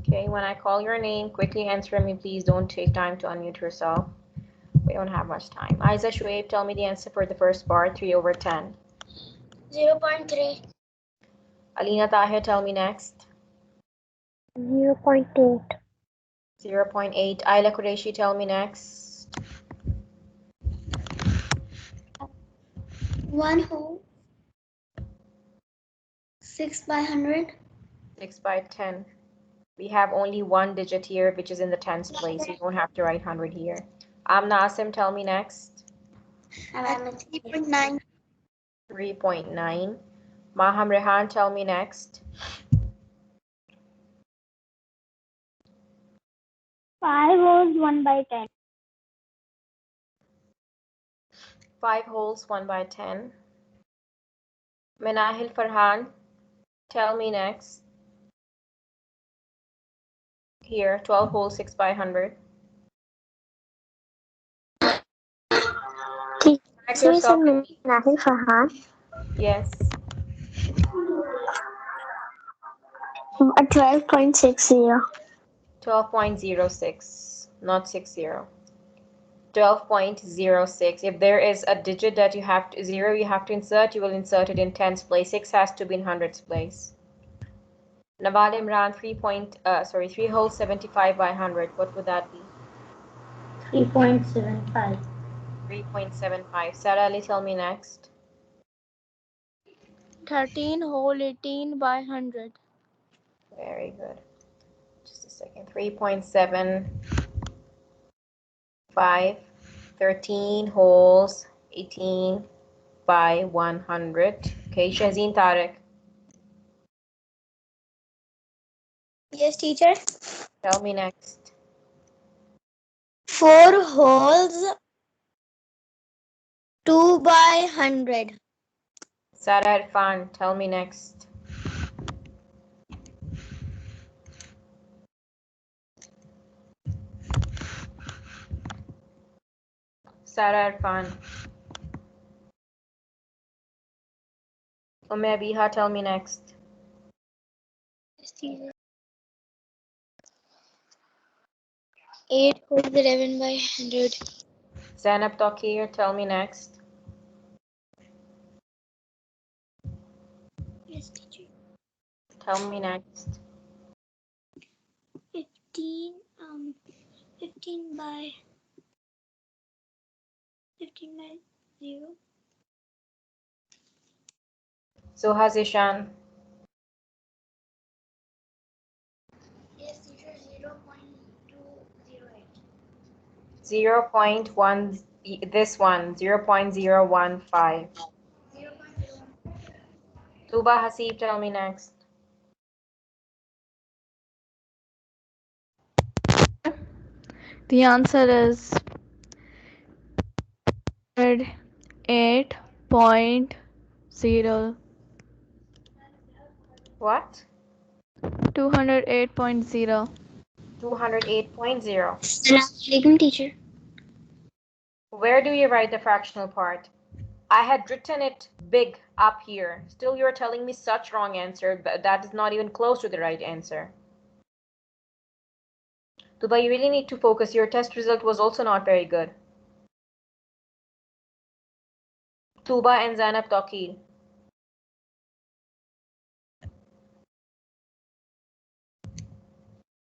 Okay, when I call your name, quickly answer me, please. Don't take time to unmute yourself. We don't have much time. Aiza Shuaib, tell me the answer for the first part, 3/10. 0.3. Alina Tahir, tell me next. 0.8. 0.8. Ayla Qureshi, tell me next. 1 whole 6/100. 6/10. We have only one digit here, which is in the tens place. You don't have to write 100 here. Amna Asim, tell me next. 3.9. 3.9. Maham Rehan, tell me next. 5 holes 1/10. 5 holes, 1/10. Minahil Farhan, tell me next. Here, 12 holes, 6/100. Correct yourself. Nahil Farhan. Yes. 12.60. 12.06, not 60. 12.06. If there is a digit that you have to, zero you have to insert, you will insert it in tens place. 6 has to be in hundreds place. Nawal Imran, 3 holes, 75/100. What would that be? 3.75. 3.75. Sarah Ali, tell me next. 13 whole 18/100. Very good. Just a second. 3.75. 13 holes, 18/100. Okay, Shazeen Tariq, Yes, teacher. tell me next. 4 holes 2/100. Sarah Irfan, tell me next. Sarah Irfan. Umme Abiha, tell me next. Yes, teacher. 8 holes 11/100. Zainab Tokir, tell me next. Yes, teacher. Tell me next. 15 15/0. Suha Zishan. Yes, teacher. 0.208. 0.1, this one, 0.015. 0.01. Tuba Hasib, tell me next. The answer is 8.0. What? 208.0. 208.0. Assalamualaikum, teacher. Where do you write the fractional part? I had written it big up here. Still, you're telling me such wrong answer, but that is not even close to the right answer. Tuba, you really need to focus. Your test result was also not very good. Tuba and Zainab Tawqir.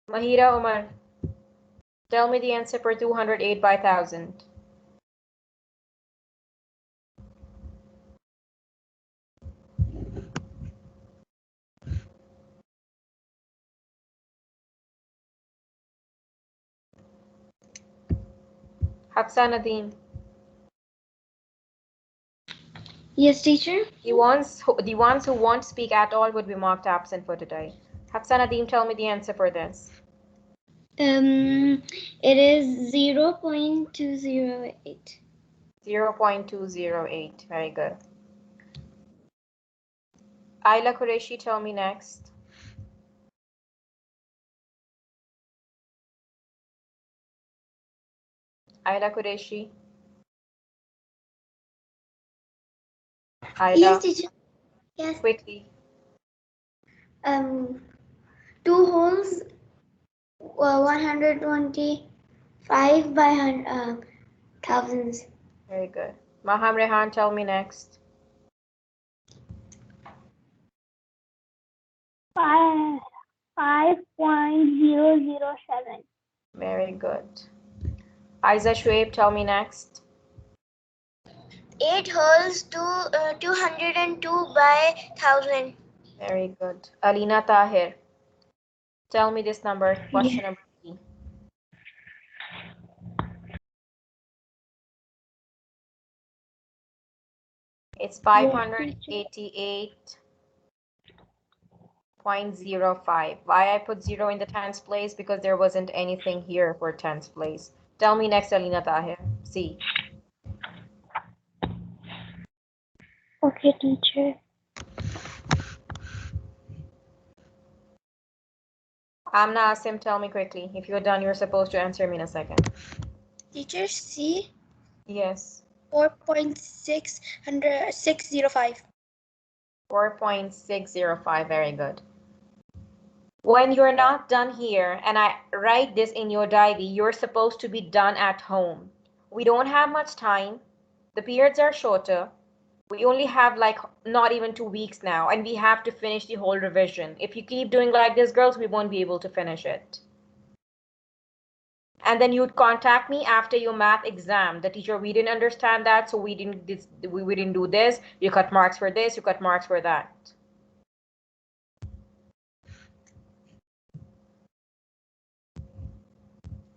Mahira Umar, tell me the answer for 208/1000. Hafsa Nadeem. Yes, teacher. The ones who won't speak at all would be marked absent for today. Hafsa Nadeem, tell me the answer for this. It is 0.208. 0.208. Very good. Ayla Qureshi, tell me next. Ayla Qureshi. Ayla. Yes, teacher. Yes. Quickly. 2 holes 125 by thousands. Very good. Maham Rehan, tell me next. 5.007. Very good. Aiza Shuaib, tell me next. 8 wholes to 202 by 1000. Very good. Alina Tahir, tell me this number, question number 3. It's 588.05. Why I put 0 in the tens place? Because there wasn't anything here for tens place. Tell me next, Alina Tahir. C. Okay, teacher. Amna Asim, tell me quickly. If you're done, you're supposed to answer me in a second. Teacher, C. Yes. 4.605. 4.605. Very good. When you're not done here, and I write this in your diary, you're supposed to be done at home. We don't have much time. The periods are shorter. We only have like not even 2 weeks now, and we have to finish the whole revision. If you keep doing like this, girls, we won't be able to finish it. And then you'd contact me after your math exam. The teacher, we didn't understand that, so we didn't do this. You cut marks for this, you cut marks for that.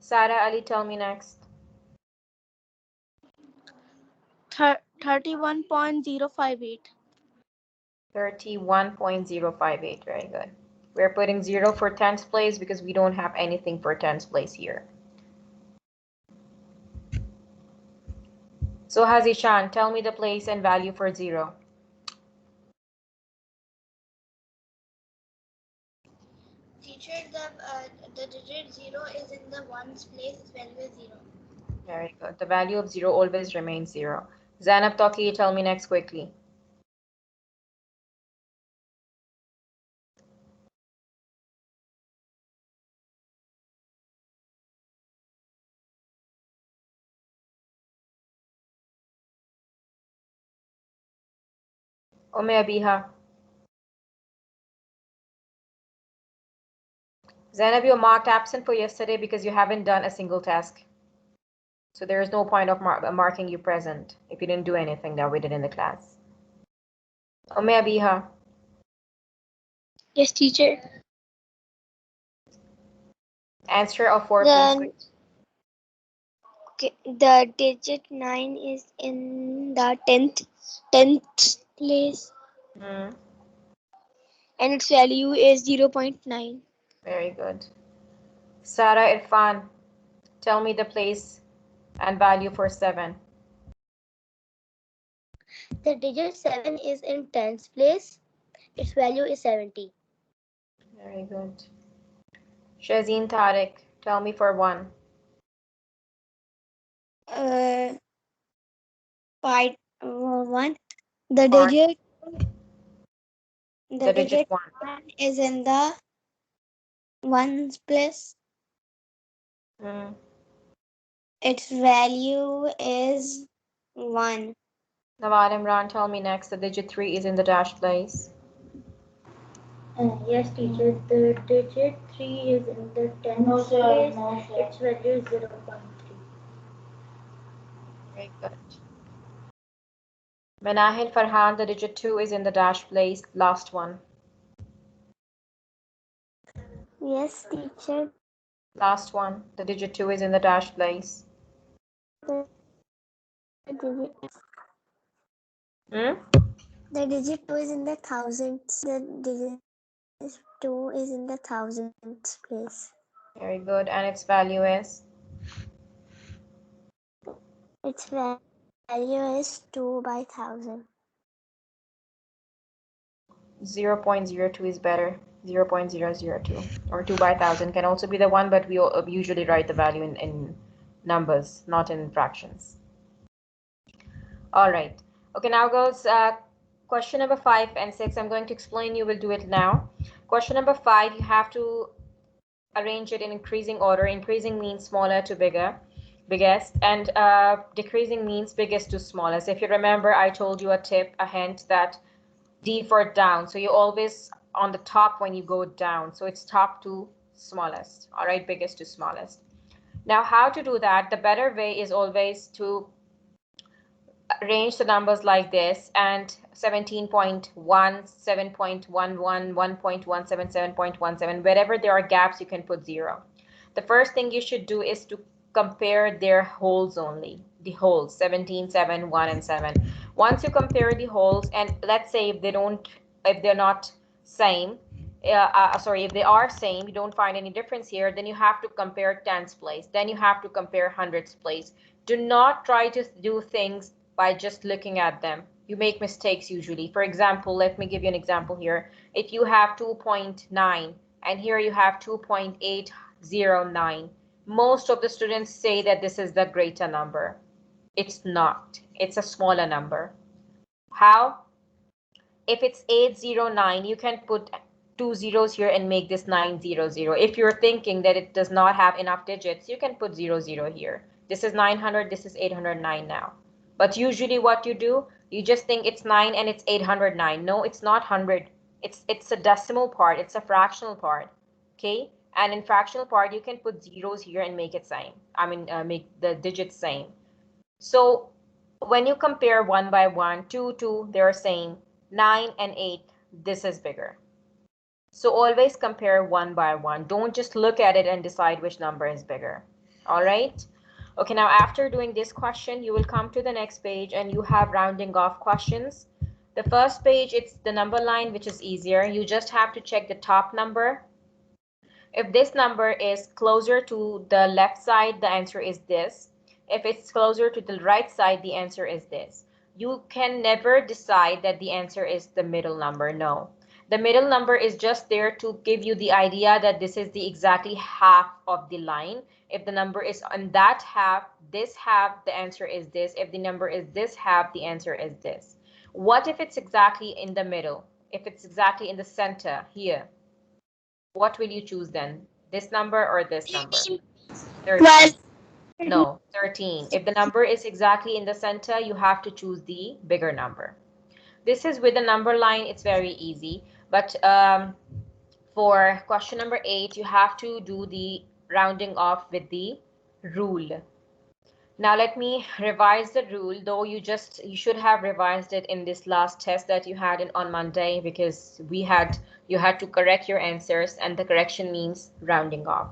Sarah Ali, tell me next. 31.058. 31.058. Very good. We're putting 0 for tens place because we don't have anything for tens place here. So Hazishan, tell me the place and value for 0. Teacher, the digit 0 is in the ones place, its value is 0. Very good. The value of 0 always remains 0. Zainab Toki, tell me next quickly. Abiha. Zainab, you're marked absent for yesterday because you haven't done a single task. So there is no point of marking you present if you didn't do anything that we did in the class. Abiha. Yes, teacher. Answer of 4, please. Okay, the digit 9 is in the 10th place. Hmm. And its value is 0.9. Very good. Sarah Irfan, tell me the place and value for 7. The digit 7 is in 10th place. Its value is 70. Very good. Shazeen Tariq, tell me for 1. 1. The digit 1. 1 is in the 1's place. Hmm. Its value is 1. Nawal Imran, tell me next. The digit 3 is in the dash place. Yes, teacher. The digit 3 is in the 10th place. Its value is 0.3. Very good. Manahil Farhan, the digit 2 is in the dash place. Last one. Yes, teacher. Last one. The digit 2 is in the dash place. Hmm? The digit 2 is in the thousands. The digit 2 is in the thousandth place. Very good. And its value is? Its value is 2 by 1000. 0.02 is better. 0.002 or 2 by 1000 can also be the one, but we usually write the value in numbers, not in fractions. All right. Okay, now girls, question number 5 and 6, I'm going to explain. You will do it now. Question number 5, you have to arrange it in increasing order. Increasing means smaller to biggest, and decreasing means biggest to smallest. If you remember, I told you a tip, a hint, that D for down. So you always on the top when you go down. So it's top to smallest. All right, biggest to smallest. Now, how to do that? The better way is always to arrange the numbers like this, and 17.1, 7.11, 1.17, 7.17, wherever there are gaps, you can put 0. The first thing you should do is to compare their wholes only, the wholes, 17, 7, 1, and 7. Once you compare the wholes, and let's say if they're not same, sorry, if they are same, you don't find any difference here, then you have to compare tens place, then you have to compare hundreds place. Do not try to do things by just looking at them. You make mistakes usually. For example, let me give you an example here. If you have 2.9 and here you have 2.809, most of the students say that this is the greater number. It's not. It's a smaller number. How? If it's 809, you can put 2 zeros here and make this 900. If you're thinking that it does not have enough digits, you can put 00 here. This is 900, this is 809 now. But usually what you do, you just think it's 9 and it's 809. No, it's not 100. It's a decimal part. It's a fractional part. Okay? And in fractional part, you can put zeros here and make it same. Make the digits same. So when you compare 1 by 1, 2, 2, they're same. 9 and 8, this is bigger. So always compare 1 by 1. Don't just look at it and decide which number is bigger. All right? Okay, now after doing this question, you will come to the next page and you have rounding off questions. The first page, it's the number line, which is easier. You just have to check the top number. If this number is closer to the left side, the answer is this. If it's closer to the right side, the answer is this. You can never decide that the answer is the middle number. No. The middle number is just there to give you the idea that this is the exactly half of the line. If the number is on that half, this half, the answer is this. If the number is this half, the answer is this. What if it's exactly in the middle? If it's exactly in the center here, what will you choose then? This number or this number? 13. No, 13. If the number is exactly in the center, you have to choose the bigger number. This is with the number line, it's very easy. But for question number 8, you have to do the rounding off with the rule. Now let me revise the rule, though you should have revised it in this last test that you had on Monday, because you had to correct your answers, and the correction means rounding off.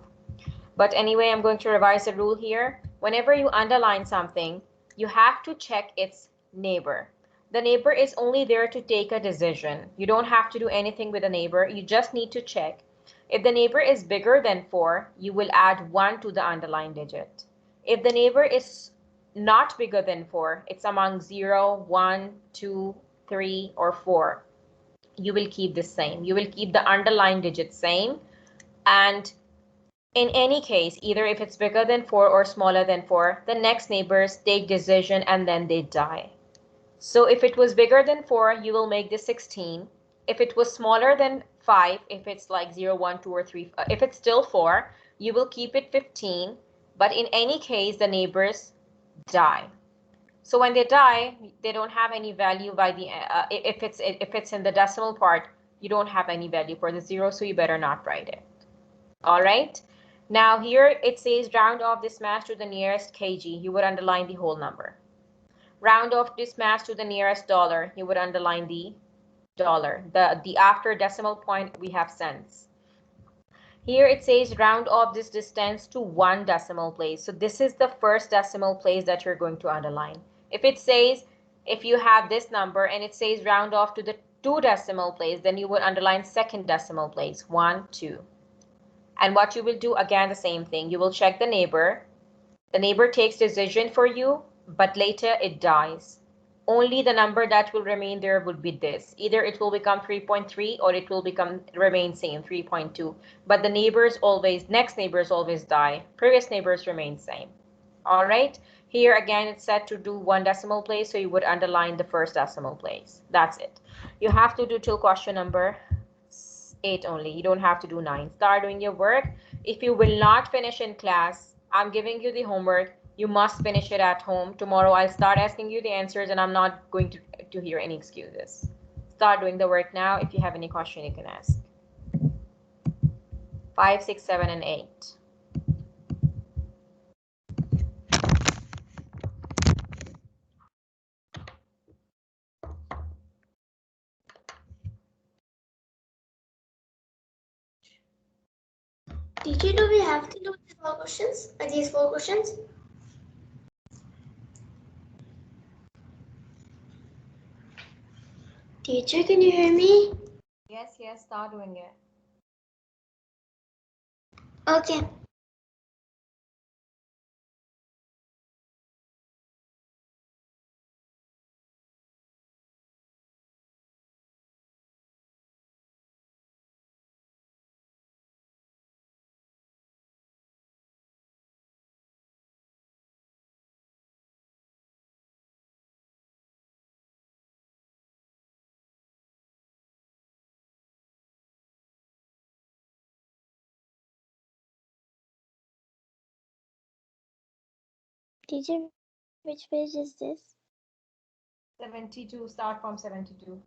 But anyway, I'm going to revise the rule here. Whenever you underline something, you have to check its neighbor. The neighbor is only there to take a decision. You don't have to do anything with the neighbor. You just need to check. If the neighbor is bigger than 4, you will add 1 to the underlined digit. If the neighbor is not bigger than 4, it's among 0, 1, 2, 3, or 4, you will keep the same. You will keep the underlined digit same. And in any case, either if it's bigger than 4 or smaller than 4, the next neighbors take decision and then they die. So if it was bigger than 4, you will make this 16. If it was smaller than 5, if it's like 0, 1, 2, or 3, if it's still 4, you will keep it 15. But in any case, the neighbors die. So when they die, they don't have any value by the if it's in the decimal part, you don't have any value for the 0, so you better not write it. All right. Now here it says round off this mass to the nearest kg. You would underline the whole number. Round off this mass to the nearest dollar. You would underline the dollar. The after decimal point, we have cents. Here it says round off this distance to 1 decimal place. So this is the first decimal place that you're going to underline. If it says, if you have this number and it says round off to the 2 decimal place, then you would underline second decimal place, 1, 2. And what you will do, again, the same thing. You will check the neighbor. The neighbor takes decision for you, but later it dies. Only the number that will remain there would be this. Either it will become 3.3 or it will remain same, 3.2. But the next neighbors always die. Previous neighbors remain same. All right. Here again, it's set to do 1 decimal place, so you would underline the first decimal place. That's it. You have to do till question number 8 only. You don't have to do 9. Start doing your work. If you will not finish in class, I'm giving you the homework. You must finish it at home. Tomorrow I'll start asking you the answers and I'm not going to hear any excuses. Start doing the work now. If you have any question, you can ask. 5, 6, 7, and 8. Teacher, do we have to do these four questions? These four questions? Teacher, can you hear me? Yes, start doing it. Okay. Teacher, which page is this? 72, start from 72.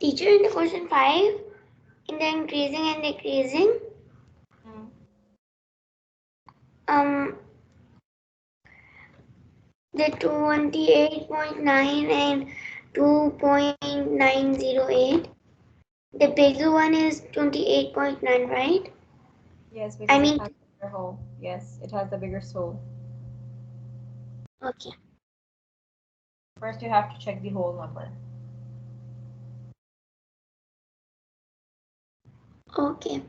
Teacher, in the question 5, in the increasing and decreasing, the 28.9 and 2.908. The bigger one is 28.9, right? Yes, I because it mean, has the bigger hole. Yes, it has the bigger hole. okay. First, you have to check the whole number. Okay.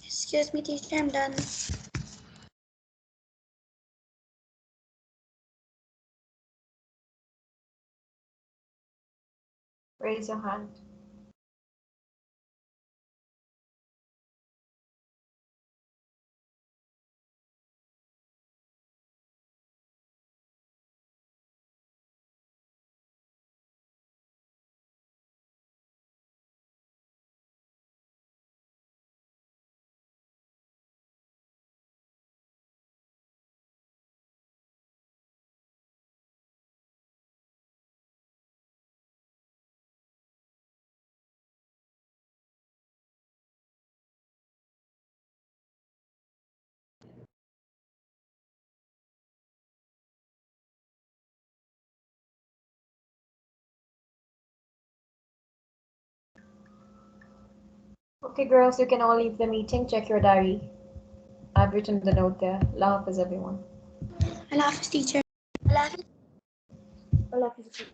Excuse me, teacher, I'm done. Raise your hand. Okay, girls, you can all leave the meeting. Check your diary. I've written the note there. Allah Hafiz, everyone. Allah Hafiz, teacher. Allah Hafiz. Allah Hafiz.